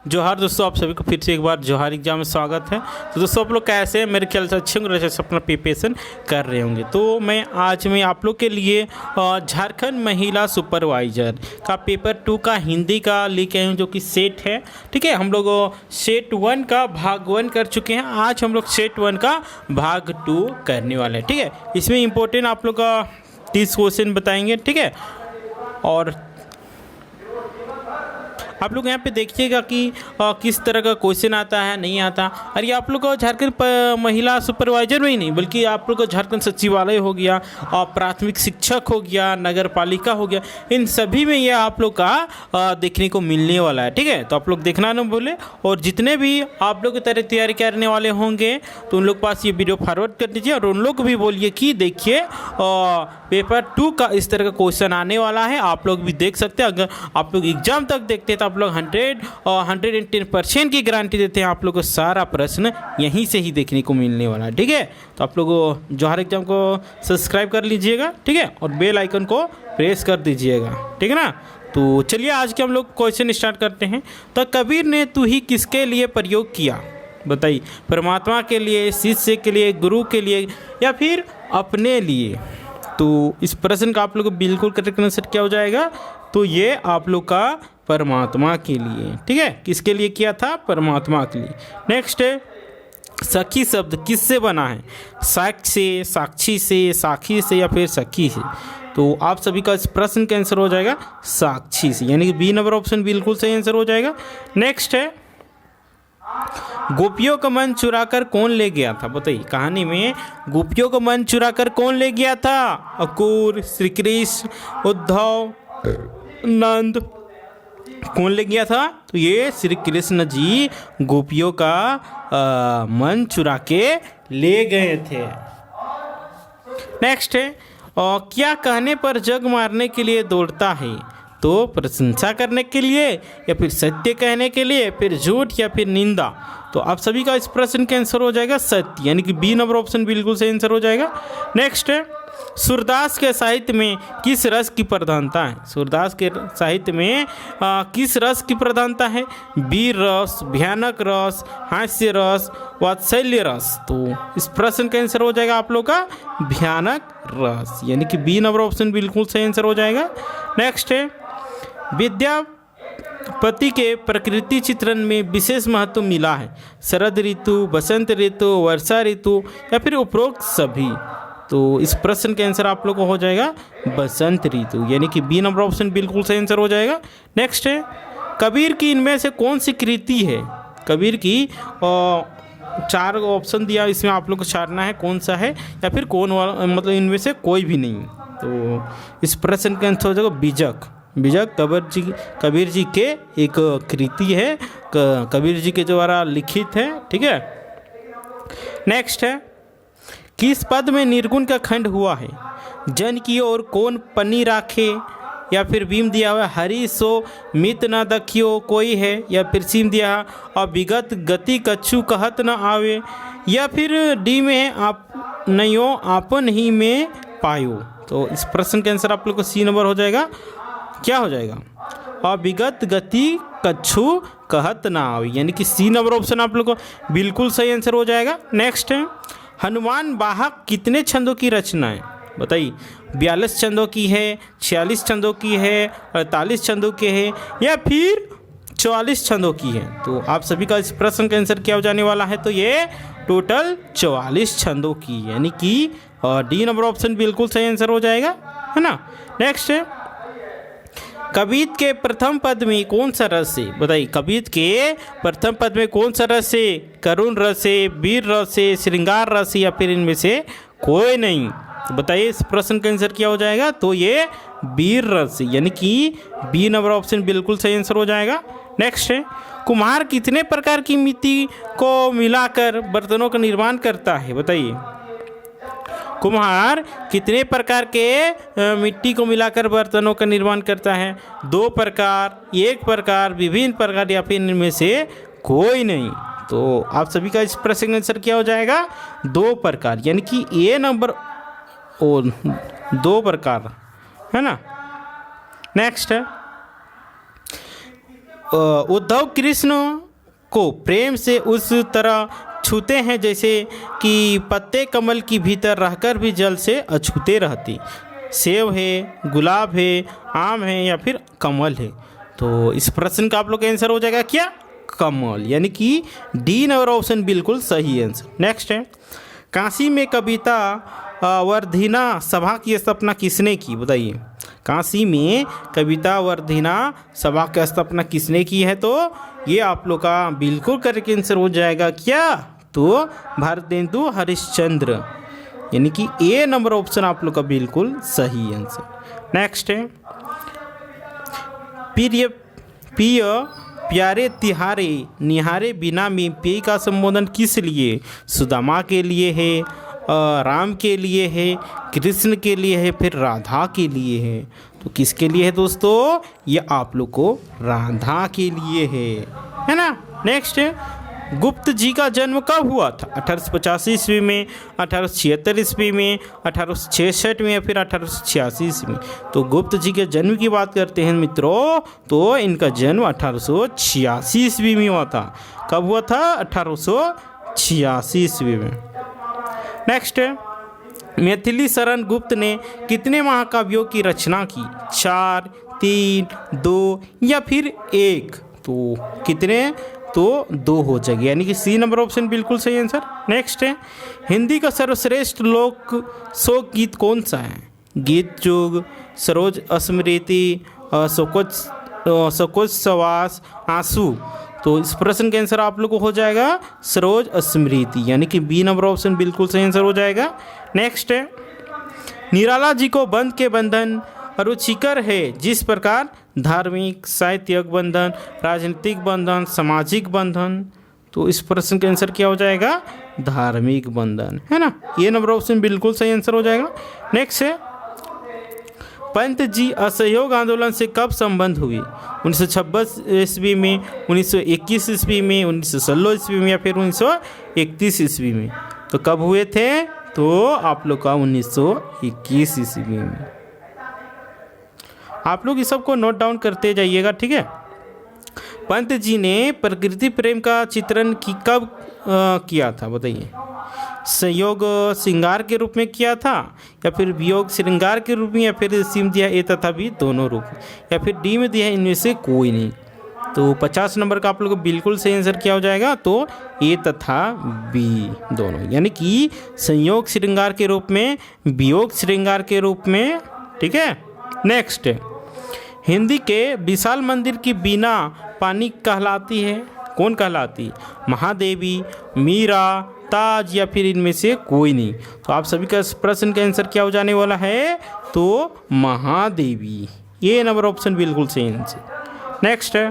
जोहार दोस्तों, आप सभी को फिर से एक बार जोहार एग्जाम में स्वागत है। तो दोस्तों आप लोग कैसे हैं? मेरे ख्याल से अच्छे होंगे, जैसे अपना प्रिपरेशन कर रहे होंगे। तो मैं आज आप लोग के लिए झारखंड महिला सुपरवाइजर का पेपर 2 का हिंदी का लेके आए हूँ, जो कि सेट है। ठीक है, हम लोग सेट 1 का भाग 1 कर चुके हैं। आज हम लोग सेट 1 का भाग 2 करने वाले हैं। ठीक है, इसमें इम्पोर्टेंट आप लोग का 30 क्वेश्चन बताएंगे। ठीक है, और आप लोग यहाँ पे देखिएगा कि किस तरह का क्वेश्चन आता है, नहीं आता। और ये आप लोग को झारखंड महिला सुपरवाइजर में ही नहीं, बल्कि आप लोग को झारखंड सचिवालय हो गया, और प्राथमिक शिक्षक हो गया, नगर पालिका हो गया, इन सभी में ये आप लोग का देखने को मिलने वाला है। ठीक है, तो आप लोग देखना ना भूले। और जितने भी आप लोग की तरह तैयारी करने वाले होंगे तो उन लोग पास ये वीडियो फॉरवर्ड कर दीजिए, और उन लोग भी बोलिए कि देखिए पेपर 2 का इस तरह का क्वेश्चन आने वाला है। आप लोग भी देख सकते हैं। अगर आप लोग एग्जाम तक देखते हैं तो आप लोग 110% की गारंटी देते हैं, आप लोग को सारा प्रश्न यहीं से ही देखने को मिलने वाला है। ठीक है, तो आप लोग जोहार एग्जाम को सब्सक्राइब कर लीजिएगा। ठीक है, और बेल आइकन को प्रेस कर दीजिएगा। ठीक है ना। तो चलिए आज के हम लोग क्वेश्चन स्टार्ट करते हैं। तो कबीर ने तू ही किसके लिए प्रयोग किया? बताइए, परमात्मा के लिए, शिष्य के लिए, गुरु के लिए, या फिर अपने लिए? तो इस प्रश्न का आप लोग को बिल्कुल करेक्ट आंसर क्या हो जाएगा? तो ये आप लोग का परमात्मा के लिए। ठीक है, किसके लिए किया था? परमात्मा के लिए। नेक्स्ट है, सखी शब्द किससे बना है? साक्ष्य से, साक्षी से, साखी से, या फिर सखी से? तो आप सभी का इस प्रश्न का आंसर हो जाएगा साक्षी से, यानी कि बी नंबर ऑप्शन बिल्कुल सही आंसर हो जाएगा। नेक्स्ट है, गोपियों का मन चुराकर कौन ले गया था? बताइए, कहानी में गोपियों का मन चुराकर कौन ले गया था? अक्रूर, श्री कृष्ण, उद्धव, नंद, कौन ले गया था? तो ये श्री कृष्ण जी गोपियों का मन चुरा के ले गए थे। नेक्स्ट है, क्या कहने पर जग मारने के लिए दौड़ता है? तो प्रशंसा करने के लिए, या फिर सत्य कहने के लिए, फिर झूठ, या फिर निंदा? तो आप सभी का इस प्रश्न का आंसर हो जाएगा सत्य, यानी कि बी नंबर ऑप्शन बिल्कुल सही आंसर हो जाएगा। नेक्स्ट है, सूरदास के साहित्य में किस रस की प्रधानता है? सूरदास के साहित्य में किस रस की प्रधानता है? वीर रस, भयानक रस, हास्य रस, वात्सल्य रस? तो इस प्रश्न का आंसर हो जाएगा आप लोग का भयानक रस, यानी कि बी नंबर ऑप्शन बिल्कुल सही आंसर हो जाएगा। नेक्स्ट है, विद्यापति के प्रकृति चित्रण में विशेष महत्व मिला है? शरद ऋतु, बसंत ऋतु, वर्षा ऋतु, या फिर उपरोक्त सभी? तो इस प्रश्न का आंसर आप लोग को हो जाएगा बसंत ऋतु, यानी कि बी नंबर ऑप्शन बिल्कुल सही आंसर हो जाएगा। नेक्स्ट है, कबीर की इनमें से कौन सी कृति है? कबीर की 4 ऑप्शन दिया, इसमें आप लोग को छाड़ना है कौन सा है, या फिर कौन वाला, मतलब इनमें से कोई भी नहीं। तो इस प्रश्न का आंसर हो जाएगा बीजक। बीजक कबीर जी के एक कृति है, कबीर जी के द्वारा लिखित है। ठीक है। नेक्स्ट है, किस पद में निर्गुण का खंड हुआ है? जन की ओर कौन पन्नी राखे, या फिर बीम दिया हुआ हरि सो मित न दखियो कोई है, या फिर सीम दिया अविगत गति कछु कहत न आवे, या फिर डी में है आप नयो आपन ही में पायो? तो इस प्रश्न का आंसर आप लोग को सी नंबर हो जाएगा। क्या हो जाएगा? अविगत गति कछु कहत ना आवे, यानी कि सी नंबर ऑप्शन आप लोग को बिल्कुल सही आंसर हो जाएगा। नेक्स्ट है, हनुमान वाहक कितने छंदों की रचना है? बताइए, 42 छंदों की है, 46 छंदों की है, 48 छंदों के है, या फिर 44 छंदों की है? तो आप सभी का इस प्रश्न का आंसर क्या हो जाने वाला है? तो ये टोटल 44 छंदों की, यानी कि डी नंबर ऑप्शन बिल्कुल सही आंसर हो जाएगा, है ना। नेक्स्ट है, कबीर के प्रथम पद में कौन सा रस है? बताइए, कबीर के प्रथम पद में कौन सा रस है? करुण रस है, वीर रस है, श्रृंगार रस है, या फिर इनमें से कोई नहीं? तो बताइए, इस प्रश्न का आंसर क्या हो जाएगा? तो ये वीर रस, यानी कि बी नंबर ऑप्शन बिल्कुल सही आंसर हो जाएगा। नेक्स्ट है, कुम्हार कितने प्रकार की मिट्टी को मिलाकर बर्तनों का निर्माण करता है? बताइए, कुम्हार कितने प्रकार के मिट्टी को मिलाकर बर्तनों का निर्माण करता है? 2 प्रकार, 1 प्रकार, विभिन्न प्रकार, या फिर इनमें से कोई नहीं? तो आप सभी का इस प्रश्न का आंसर क्या हो जाएगा? 2 प्रकार, यानी कि ए नंबर और 2 प्रकार, है ना। नेक्स्ट है, उद्धव कृष्ण को प्रेम से उस तरह छूते हैं जैसे कि पत्ते कमल की भीतर रहकर भी जल से अछूते रहते। सेब है, गुलाब है, आम है या फिर कमल है। तो इस प्रश्न का आप लोग का आंसर हो जाएगा क्या? कमल, यानी कि डी नंबर ऑप्शन बिल्कुल सही आंसर। नेक्स्ट है, काशी में कविता वर्धिना सभा की स्थापना किसने की? बताइए। काशी में कविता वर्धिना सभा की स्थापना किसने की है? तो ये आप लोग का बिल्कुल करेक्ट आंसर हो जाएगा क्या? तो भारतेंदु हरिश्चंद्र, यानी कि ए नंबर ऑप्शन आप लोग का बिल्कुल सही आंसर। नेक्स्ट है, प्रिय प्यारे तिहारे निहारे बिना में पेय का संबोधन किस लिए? सुदामा के लिए है, राम के लिए है, कृष्ण के लिए है, फिर राधा के लिए है। तो किसके लिए है दोस्तों? ये आप लोग को राधा के लिए है ना। नेक्स्ट है, गुप्त जी का जन्म कब हुआ था? 1885 ईस्वी में, 1876 ईस्वी में, 1866 में या फिर 1886 ईस्वी में? तो गुप्त जी के जन्म की बात करते हैं मित्रों, तो इनका जन्म 1886 ईस्वी में हुआ था। कब हुआ था? 1886 ईस्वी में। नेक्स्ट है, मैथिली शरण गुप्त ने कितने महाकाव्यों की रचना की? 4, 3, 2 या फिर 1? तो कितने? तो 2 हो जाएगी, यानी कि सी नंबर ऑप्शन बिल्कुल सही आंसर। नेक्स्ट है, हिंदी का सर्वश्रेष्ठ लोक शोक गीत कौन सा है? गीत जोग, सरोज स्मृति, सकोच सवास, आंसू। तो इस प्रश्न का आंसर आप लोग को हो जाएगा सरोज स्मृति, यानी कि बी नंबर ऑप्शन बिल्कुल सही आंसर हो जाएगा। नेक्स्ट है, निराला जी को बंध के बंधन रुचिकर है जिस प्रकार धार्मिक, साहित्यिक बंधन, राजनीतिक बंधन, सामाजिक बंधन। तो इस प्रश्न का आंसर क्या हो जाएगा? धार्मिक बंधन, है ना। ये नंबर ऑप्शन बिल्कुल सही आंसर हो जाएगा। नेक्स्ट है, पंत जी असहयोग आंदोलन से कब संबंध हुई? 1926 ईस्वी में, 1921 ईस्वी में, 1916 ईस्वी में या फिर 1931 ईस्वी में? तो कब हुए थे? तो आप लोग का 1921 ईस्वी में। आप लोग इस सब को नोट डाउन करते जाइएगा, ठीक है। पंत जी ने प्रकृति प्रेम का चित्रण कब किया था? बताइए। संयोग श्रृंगार के रूप में किया था या फिर वियोग श्रृंगार के रूप में या फिर सिम दिया ए तथा बी दोनों रूप या फिर डी में दिया इनमें से कोई नहीं? तो 50 नंबर का आप लोग को बिल्कुल सही आंसर क्या हो जाएगा? तो ए तथा बी दोनों, यानी कि संयोग श्रृंगार के रूप में, वियोग श्रृंगार के रूप में, ठीक है। नेक्स्ट, हिंदी के विशाल मंदिर की बीना पानी कहलाती है? कौन कहलाती? महादेवी, मीरा, ताज या फिर इनमें से कोई नहीं? तो आप सभी का प्रश्न का आंसर क्या हो जाने वाला है? तो महादेवी, ये नंबर ऑप्शन बिल्कुल सही आंसर। नेक्स्ट है,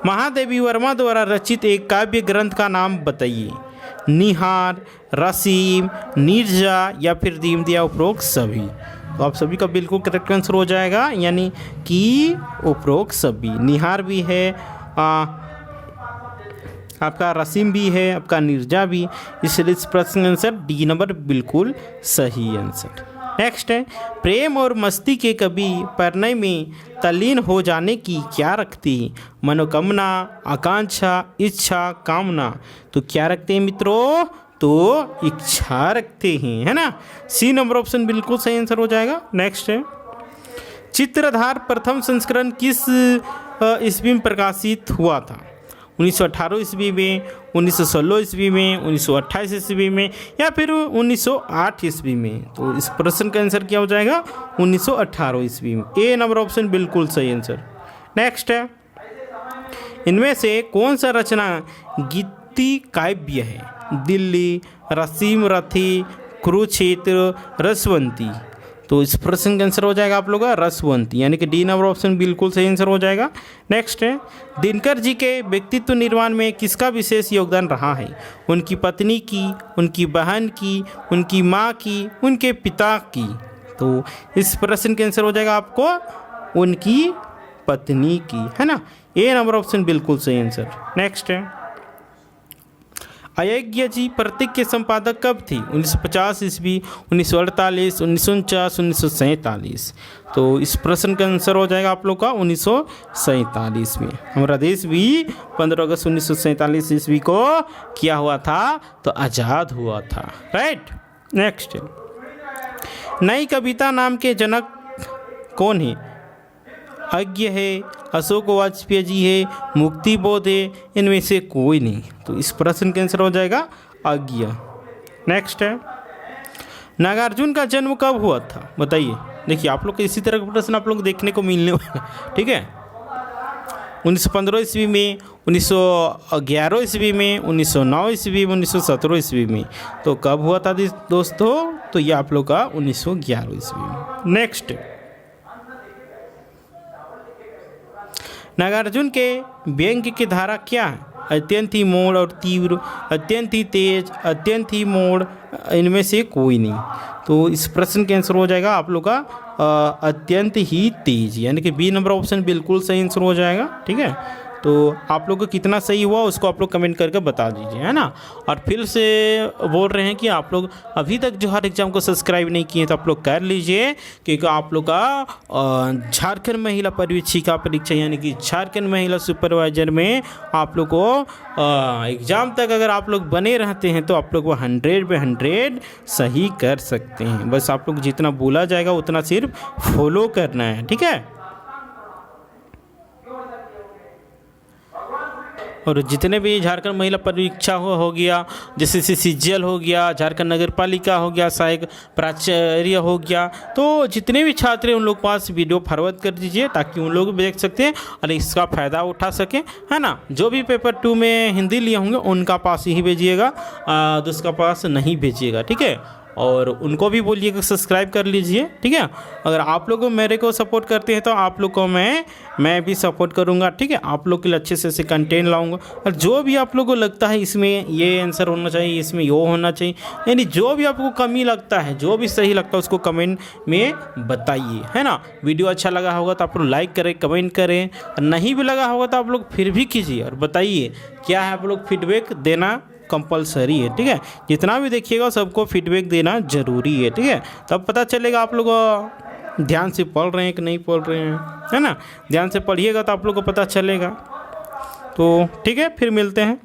महादेवी वर्मा द्वारा रचित एक काव्य ग्रंथ का नाम बताइए। निहार, रसीम, नीरजा या फिर दीन दिया उपरोक्त सभी? तो आप सभी का बिल्कुल करेक्ट आंसर हो जाएगा, यानी कि उपरोक्त सभी। निहार भी है, आपका रसीम भी है, आपका नीरजा भी, इसलिए इस प्रश्न का आंसर डी नंबर बिल्कुल सही आंसर। नेक्स्ट है, प्रेम और मस्ती के कवि प्रणय में तल्लीन हो जाने की क्या रखती? मनोकामना, आकांक्षा, इच्छा, कामना? तो क्या रखते हैं मित्रों? तो इच्छा रखते हैं, है ना। सी नंबर ऑप्शन बिल्कुल सही आंसर हो जाएगा। नेक्स्ट है, चित्रधार प्रथम संस्करण किस ईस्वी में प्रकाशित हुआ था? 1918 ईस्वी में, 1916 ईस्वी में, 1928 ईस्वी में या फिर 1908 ईस्वी में? तो इस प्रश्न का आंसर क्या हो जाएगा? 1918 ईस्वी में। ए नंबर ऑप्शन बिल्कुल सही आंसर। नेक्स्ट है, इनमें से कौन सा रचना गीति काव्य है? दिल्ली, रसीम रथी, कुरुक्षेत्र, रसवंती? तो इस प्रश्न का आंसर हो जाएगा आप लोग का रसवंती, यानी कि डी नंबर ऑप्शन बिल्कुल सही आंसर हो जाएगा। नेक्स्ट है, दिनकर जी के व्यक्तित्व निर्माण में किसका विशेष योगदान रहा है? उनकी पत्नी की, उनकी बहन की, उनकी माँ की, उनके पिता की? तो इस प्रश्न का आंसर हो जाएगा आपको उनकी पत्नी की, है ना। ए नंबर ऑप्शन बिल्कुल सही आंसर। नेक्स्ट है, अयज्ञ जी प्रतीक के संपादक कब थी? 1950 ईस्वी, 1948, 1949, 1947। तो इस प्रश्न का आंसर हो जाएगा आप लोग का 1947 में। हमारा देश भी 15 अगस्त 1947 ईस्वी को क्या हुआ था? तो आज़ाद हुआ था। राइट। नेक्स्ट, नई कविता नाम के जनक कौन है? अज्ञ है, अशोक वाजपेयी जी है, मुक्ति बोध है, इनमें से कोई नहीं। तो इस प्रश्न का आंसर हो जाएगा अज्ञ। नेक्स्ट है, नागार्जुन का जन्म कब हुआ था? बताइए। देखिए आप लोग को इसी तरह का प्रश्न आप लोग देखने को मिलने वाला, ठीक है। 1915 ईस्वी में, 1911 ईस्वी में, 1909 ईस्वी में, 1917 ईस्वी में। तो कब हुआ था दोस्तों? तो ये आप लोग का 1911 ईस्वी में। नेक्स्ट, नागार्जुन के व्यंग्य की धारा क्या है? अत्यंत ही मोड़ और तीव्र, अत्यंत ही तेज, अत्यंत ही मोड़, इनमें से कोई नहीं। तो इस प्रश्न के आंसर हो जाएगा आप लोग का अत्यंत ही तेज, यानी कि बी नंबर ऑप्शन बिल्कुल सही आंसर हो जाएगा। ठीक है, तो आप लोग को कितना सही हुआ उसको आप लोग कमेंट करके बता दीजिए, है ना। और फिर से बोल रहे हैं कि आप लोग अभी तक जो हर एग्ज़ाम को सब्सक्राइब नहीं किए तो आप लोग कर लीजिए, क्योंकि आप लोग का झारखंड महिला पर्यवेक्षिका परीक्षा यानी कि झारखंड महिला सुपरवाइजर में आप लोग को एग्ज़ाम तक अगर आप लोग बने रहते हैं तो आप लोग वो 100/100 सही कर सकते हैं। बस आप लोग जितना बोला जाएगा उतना सिर्फ फॉलो करना है। ठीक है, और जितने भी झारखंड महिला परीक्षा हो गया, जैसे CGL हो गया, झारखंड नगर पालिका हो गया, सहायक प्राचार्य हो गया, तो जितने भी छात्र हैं उन लोग पास वीडियो फॉरवर्ड कर दीजिए ताकि उन लोग भी देख सकते हैं और इसका फ़ायदा उठा सकें, है ना। जो भी पेपर 2 में हिंदी लिए होंगे उनका पास ही भेजिएगा, दूसरा पास नहीं भेजिएगा। ठीक है, और उनको भी बोलिएगा सब्सक्राइब कर लीजिए। ठीक है, अगर आप लोग मेरे को सपोर्ट करते हैं तो आप लोग को मैं भी सपोर्ट करूंगा। ठीक है, आप लोग के लिए अच्छे से कंटेंट लाऊंगा, और जो भी आप लोगों को लगता है इसमें ये आंसर होना चाहिए, इसमें यो होना चाहिए, यानी जो भी आपको कमी लगता है, जो भी सही लगता है उसको कमेंट में बताइए, है ना। वीडियो अच्छा लगा होगा तो आप लोग लाइक करें, कमेंट करें, और नहीं भी लगा होगा तो आप लोग फिर भी कीजिए और बताइए क्या है। आप लोग फीडबैक देना कंपलसरी है। ठीक है, जितना भी देखिएगा सबको फीडबैक देना ज़रूरी है। ठीक है, तब पता चलेगा आप लोग ध्यान से पढ़ रहे हैं कि नहीं पढ़ रहे हैं, है ना। ध्यान से पढ़िएगा तो आप लोग को पता चलेगा। तो ठीक है, फिर मिलते हैं।